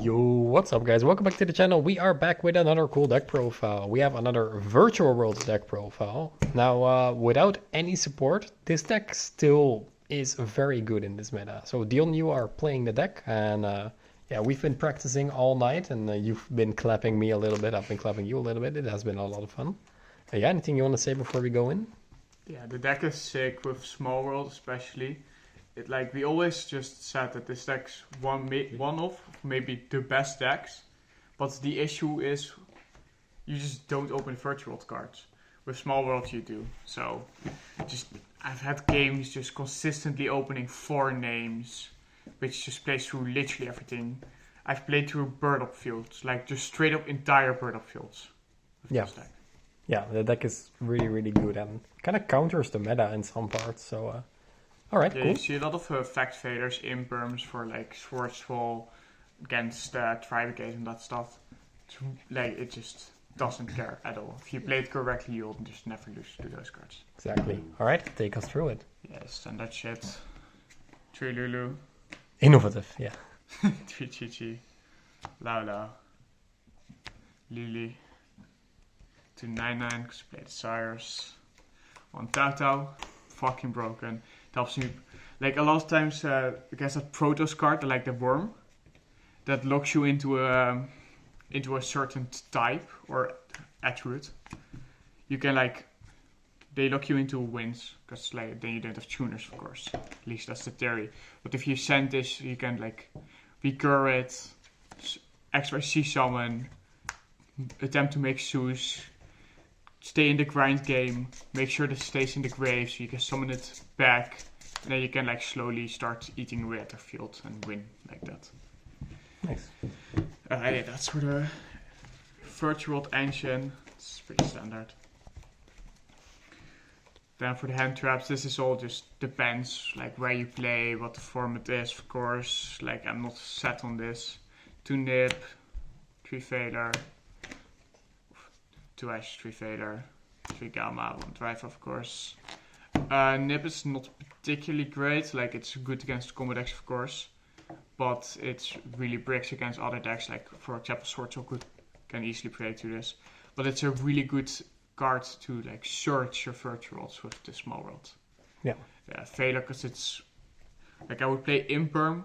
Yo, what's up guys? Welcome back to the channel. We are back with another cool deck profile. We have another virtual world deck profile. Now, without any support, this deck still is very good in this meta. So Dion, you are playing the deck and yeah, we've been practicing all night and you've been clapping me a little bit. I've been clapping you a little bit. It has been a lot of fun. Yeah, anything you want to say before we go in? Yeah, the deck is sick with Small World especially. We always just said that this deck's one of maybe the best decks, but the issue is you just don't open virtual world cards. With Small World you do. So I've had games just consistently opening 4 names, which just plays through literally everything. I've played through Burdock fields, like just straight up entire Burdock fields with this deck. Yeah, the deck is really, really good and kind of counters the meta in some parts. So, alright, yeah, cool. You see a lot of fact faders, imperms for like Swordsfall against Tribegate and that stuff. It just doesn't care at all. If you play it correctly, you'll just never lose to those cards. Exactly. Alright, take us through it. Yes, and that shit. 3 Lulu. Innovative, yeah. 3 Chi-Chi. Laula. Lily. 2 9/9 because you play the Sires. 1 Tautau. Fucking broken. It helps you. Like a lot of times, against that Protoss card, like the worm, that locks you into a certain type or attribute. You can they lock you into wins because then you don't have tuners, of course. At least that's the theory. But if you send this, you can recur it, XYZ summon, attempt to make Zeus, stay in the grind game, make sure that it stays in the grave so you can summon it back, and then you can slowly start eating away at the field and win like that. Nice. Yeah, that's for the virtual world engine. It's pretty standard. Then for the hand traps, this is all just depends, where you play, what the format is, of course. I'm not set on this. 2 Nib, 3 Failure, 2 Ash, 3 Failure, 3 Gamma, 1 Drive, of course. Nib is not particularly great. It's good against combo decks, of course, but it really breaks against other decks. For example, Swordsfall can easily play to this, but it's a really good card to search your virtual worlds with the Small World. Yeah. Failure because it's I would play Imperm,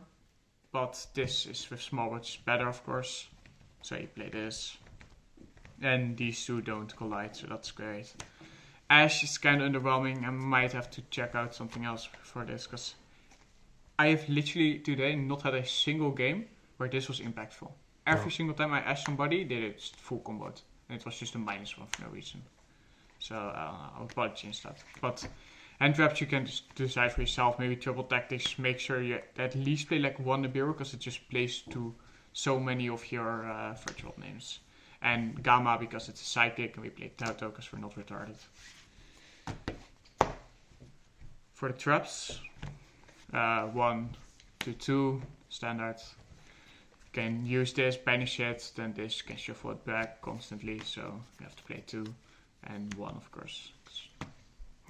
but this is with Small Worlds better, of course. So you play this. And these two don't collide, so that's great. Ash is kind of underwhelming. I might have to check out something else for this, because I have literally today not had a single game where this was impactful. Every single time I Ash somebody, they did it full combo. And it was just a -1 for no reason. So I'll probably change that. But hand traps you can just decide for yourself. Maybe triple tactics. Make sure you at least play 1 Nibiru, because it just plays to so many of your virtual names. And Gamma because it's a psychic, and we play Tauto because we're not retarded. For the traps, 1, 2, 2, standard. You can use this, banish it, then this can shuffle it back constantly, so you have to play 2 and 1, of course.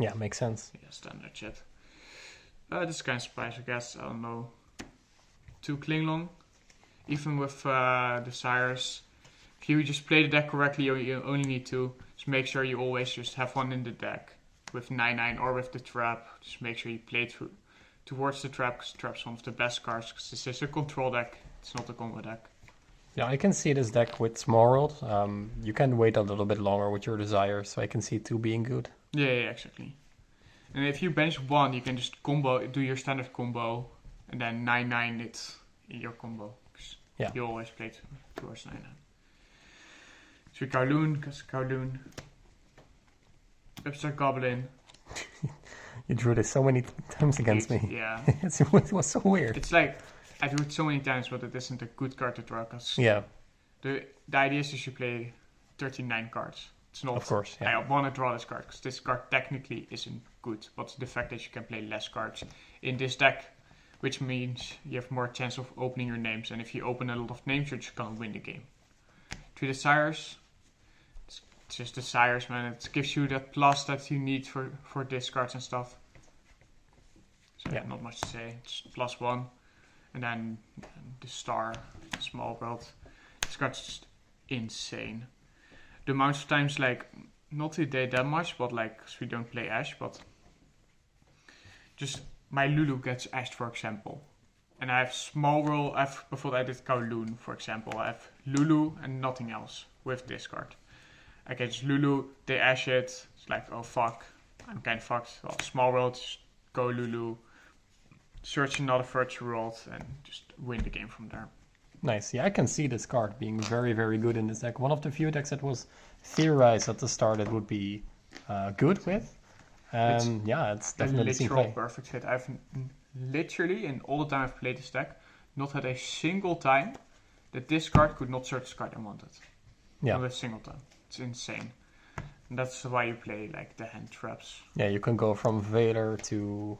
Yeah, makes sense. Yeah, standard shit. This is kind of surprise, I guess. I don't know. 2 Klinglong. Even with the Sires, if you just play the deck correctly, you only need 2. Just make sure you always just have 1 in the deck. With 9/9 or with the trap. Just make sure you play towards the trap, because the trap's one of the best cards. Because this is a control deck, it's not a combo deck. Yeah, I can see this deck with Small World. You can wait a little bit longer with your desire, so I can see 2 being good. Yeah, exactly. And if you bench 1, you can just do your standard combo, and then 9/9 it in your combo. Yeah. You always play towards 9/9. 3 Kowloon, because Kowloon. Upstart Goblin. You drew this so many times against me. Yeah. It was so weird. It's I drew it so many times, but it isn't a good card to draw, because the idea is you should play 39 cards. It's not, of course, yeah. I want to draw this card, because this card technically isn't good, but the fact that you can play less cards in this deck, which means you have more chance of opening your names, and if you open a lot of names, you're just gonna win the game. To the Sires, it's just the Sires, man. It gives you that plus that you need for discards and stuff. So yeah, not much to say. It's +1. And then the star small world. This card's just insane. The amount of times, like, not today that much, but like, 'cause we don't play Ash, but just my Lulu gets Ashed, for example. And I have small world, before I did Kowloon, for example. I have Lulu and nothing else with this card. I get just Lulu, they Ash it, it's like, oh fuck, I'm kind of fucked. Well, small world, just go Lulu, search another virtual world, and just win the game from there. Nice. Yeah, I can see this card being very, very good in this deck. One of the few decks that was theorized at the start it would be good with. And yeah, it's definitely seen play. Perfect fit. I've literally, in all the time I've played this deck, not had a single time that this card could not search the card I wanted. Yeah. Not a single time. It's insane. And that's why you play like the hand traps. Yeah, you can go from Veiler to...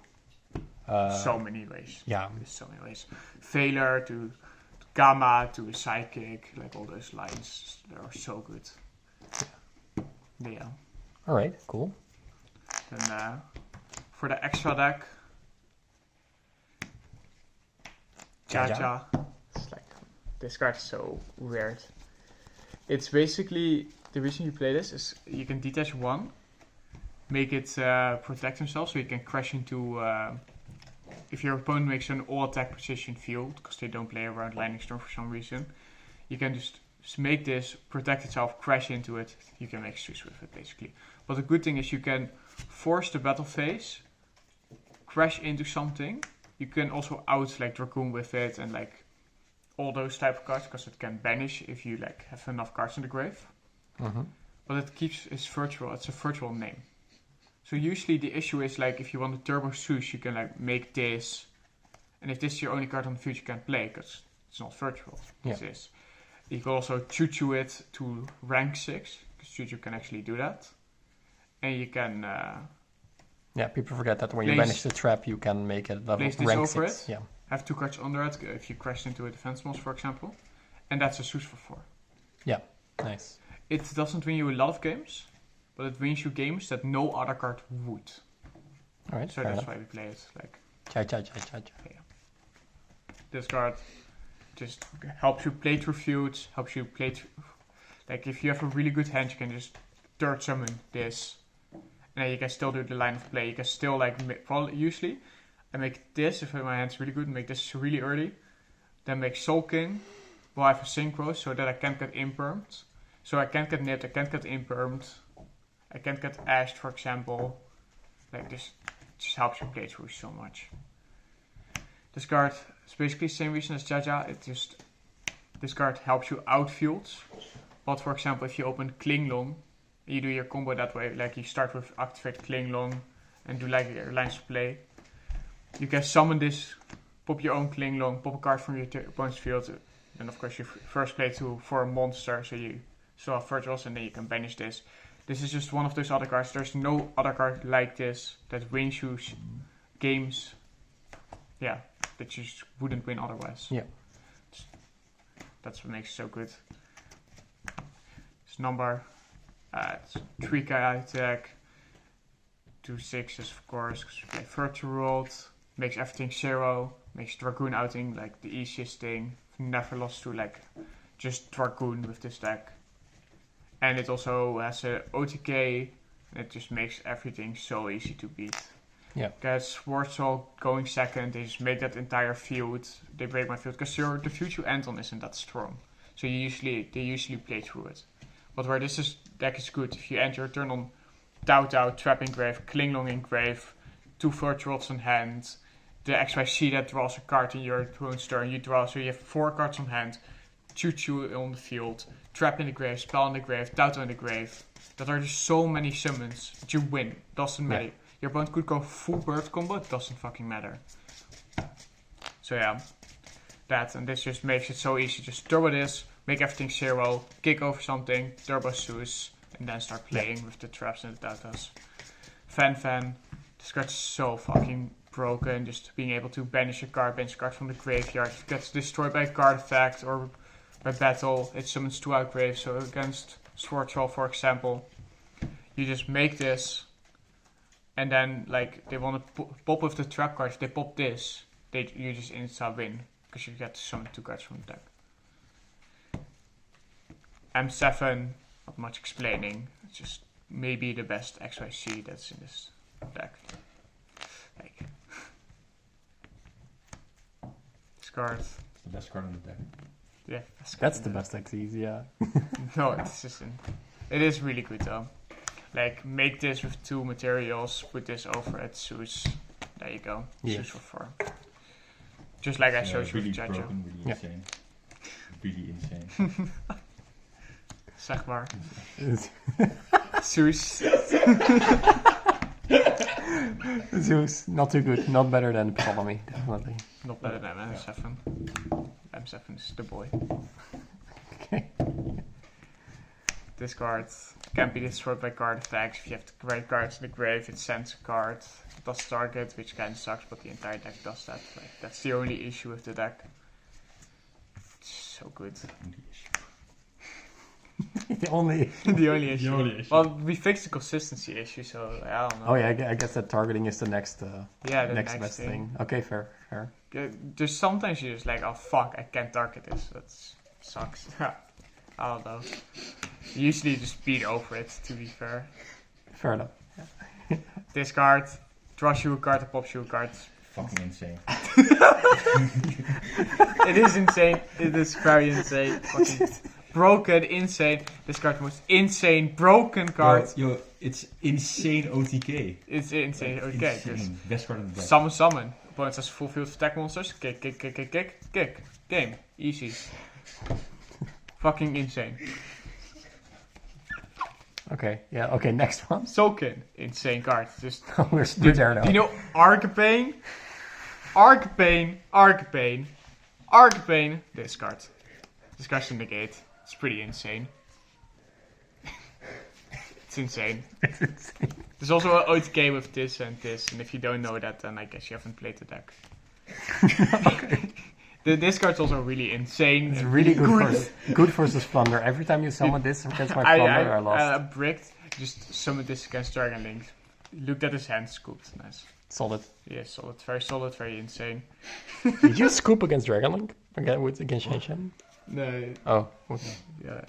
so many ways. Yeah. There's so many ways. Veiler to Gamma to a Psychic, like all those lines, they are so good. Yeah. Alright, cool. Then for the extra deck, Jaja. It's like, this card is so weird. It's basically, the reason you play this is you can detach one, make it protect himself, so you can crash into, if your opponent makes an all attack precision field, because they don't play around Lightning Storm for some reason, you can just make this, protect itself, crash into it, you can make switch with it basically. But the good thing is you can force the battle phase, crash into something. You can also out like Dragoon with it and like all those type of cards, because it can banish if you like have enough cards in the grave. Mm-hmm. But it keeps it's virtual. It's a virtual name. So usually the issue is like if you want a Turbo Zeus, you can like make this, and if this is your only card on the field, you can't play because it's not virtual. Yeah. This is. You can also choo-choo it to rank 6, because choo-choo can actually do that. And you can... yeah, people forget that when you banish the trap, you can make it level rank 6. Yeah. Have 2 cards under it, if you crash into a defense mouse, for example. And that's a Zeus for 4. Yeah, nice. It doesn't win you a lot of games, but it wins you games that no other card would. Alright, so that's why we play it. Like, cha. Yeah. This card just helps you play through feuds, helps you play through... Like, if you have a really good hand, you can just third summon this. And then you can still do the line of play. You can still, like, usually, I make this, if my hand's really good, make this really early. Then make Soul King, while I have a Synchro, so that I can't get impermed. So I can't get nipped, I can't get impermed. I can't get ashed, for example. Like, this just helps you play through so much. This card is basically the same reason as Jaja. This card helps you outfield. But for example, if you open Klinglong, you do your combo that way. Like you start with activate Klinglong and do like your lines of play. You can summon this, pop your own Klinglong, pop a card from your opponent's field. And of course you first play for a monster, so you still have virtuals, and then you can banish this. This is just one of those other cards. There's no other card like this that wins you games. Yeah, that you just wouldn't win otherwise. Yeah. That's what makes it so good. This number, it's 3k attack, 2 6s of course, because we play Virtual World, makes everything 0, makes Dragoon outing like the easiest thing. Never lost to like just Dragoon with this deck. And it also has a OTK, and it just makes everything so easy to beat. Yeah. Gets Warsaw going second, they just make that entire field, they break my field, because the field you end on isn't that strong. So they usually play through it. But where this deck is good, if you end your turn on Tau, Trap in grave, Klinglong in grave, 2 Virtuals in hand, the XYZ that draws a card in your opponent's turn, you draw, so you have 4 cards on hand, Choo-Choo on the field, Trap in the grave, Spell in the grave, Tau in the grave. That are just so many summons that you win, doesn't matter. Yeah. Your opponent could go full bird combo, it doesn't fucking matter. So yeah, that, and this just makes it so easy. Just turbo this, make everything 0, kick over something, turbo Zeus, and then start playing with the traps and the datas. Fan, this card's so fucking broken, just being able to banish a card from the graveyard. If it gets destroyed by a card effect or by battle, it summons 2 out grave, so against Sword Troll, for example, you just make this, and then like they want to pop with the trap card. If they pop this, you just insta win, because you get to summon 2 cards from the deck. M7, not much explaining. It's just maybe the best XYZ that's in this deck. Like, this card. It's the best card in the deck. Yeah, That's the best XYZ, yeah. No, it is really good though. Like, make this with 2 materials, put this over at Zeus. There you go. Yeah. Zeus for 4. Just like I showed you really with Jajo. broken, really Yeah. insane. Really insane. Zeg maar. Zeus. Zeus, not too good. Not better than Ptolemy, definitely. Not better than M7. M7 is the boy. Okay. This card can be destroyed by card effects. If you have the great cards in the grave, it sends a card. It does target, which kind of sucks, but the entire deck does that. Like, that's the only issue with the deck. It's so good. The only... The only issue. The only issue. Well, we fixed the consistency issue, so I don't know. Oh yeah, I guess that targeting is the next Yeah, the next best thing. Okay, fair. Yeah, there's sometimes you're just like, oh fuck, I can't target this. That sucks. I don't know. Usually just speed over it, to be fair. Fair enough. This card, draws you a card, and pops you a card. Fucking insane. It is insane. It is very insane. Fucking broken, insane. This card the most insane, broken card. Yo, it's insane OTK. It's insane. Like, Okay, insane. dus Best card in the deck. summon. Opponent has full field of attack monsters. Kick. Game. Easy. Fucking insane. Okay, yeah, okay, next one. Soken. Insane card. Just We're there now. do you know Arcane? Arcane. This card. Discussion negate. It's pretty insane. It's insane. It's insane. There's also an OTK with this, and if you don't know that, then I guess you haven't played the deck. This card's also really insane. It's really good versus Flunder. Every time you summon this against my Flunder, I lost. Bricked, just summoned this against Dragon Link. Looked at his hand, scooped. Nice. Solid. Yeah, solid, very insane. Did you scoop against Dragon Link? Against Shenshen? No, Oh, okay. yeah.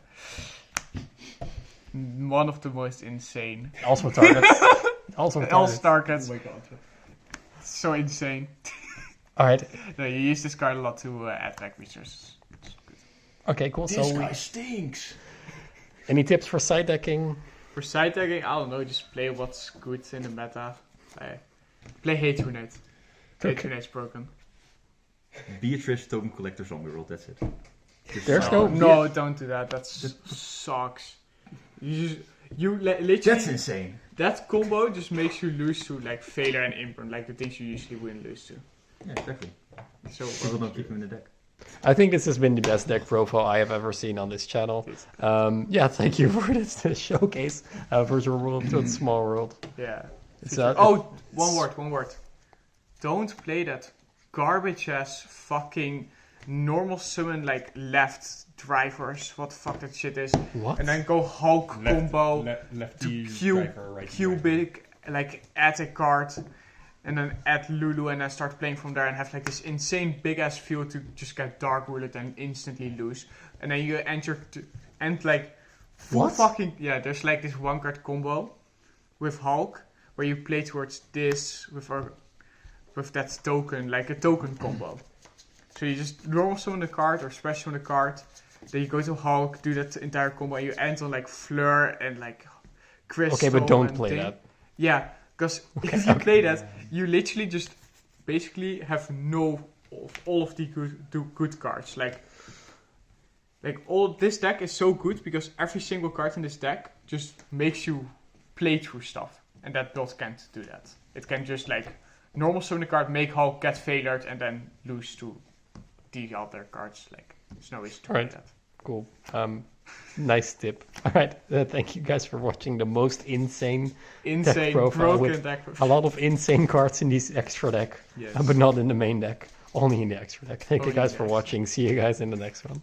One of the most insane. Also targets. Also All targets. targets. Oh my god. So insane. Alright, No, you use this card a lot to add back resources. okay, cool. This So, guy stinks. any tips for side decking? For side tagging, I don't know, just play what's good in the meta. Play Hate Grenade. Hate Okay. Grenade's broken. Beatrice Token Collector Zombie World, that's it. There's No, don't do that. That sucks. You literally... That's insane. That combo just makes you lose to like Failure and Imprint, like the things you usually wouldn't lose to. Yeah, exactly. So People don't keep him in the deck. I think this has been the best deck profile I have ever seen on this channel. Yeah, thank you for this showcase. Virtual World to a small world. yeah. It's, One word. Don't play that garbage ass fucking normal summon like left drivers. What the fuck that shit is. What? And then go Hulk combo. Lefty Cubic, like add a card. And then add Lulu and then start playing from there and have like this insane big ass field to just get Dark Ruled and instantly lose. And then you enter like full What? fucking yeah. There's like this one card combo with Hulk where you play towards this with that token, like a token combo. So you just normal summon the card or special summon the card. Then you go to Hulk, do that entire combo, and you end on like Fleur and like Crystal. Okay, but don't and play thing. that. Yeah, because if you play that, you literally just basically have all of the good cards. Like all this deck is so good because every single card in this deck just makes you play through stuff, and that dot can't do that. It can just like normal summon the card, make Hulk, get failured, and then lose to the other cards. Like there's no issue to play Right. that. Cool. Nice tip. All right. Thank you guys for watching the most insane Insane, profile broken with deck. a lot of insane cards in this extra deck, Yes. but not in the main deck. Only in the extra deck. Thank you Only guys in for the watching. See you guys in the next one.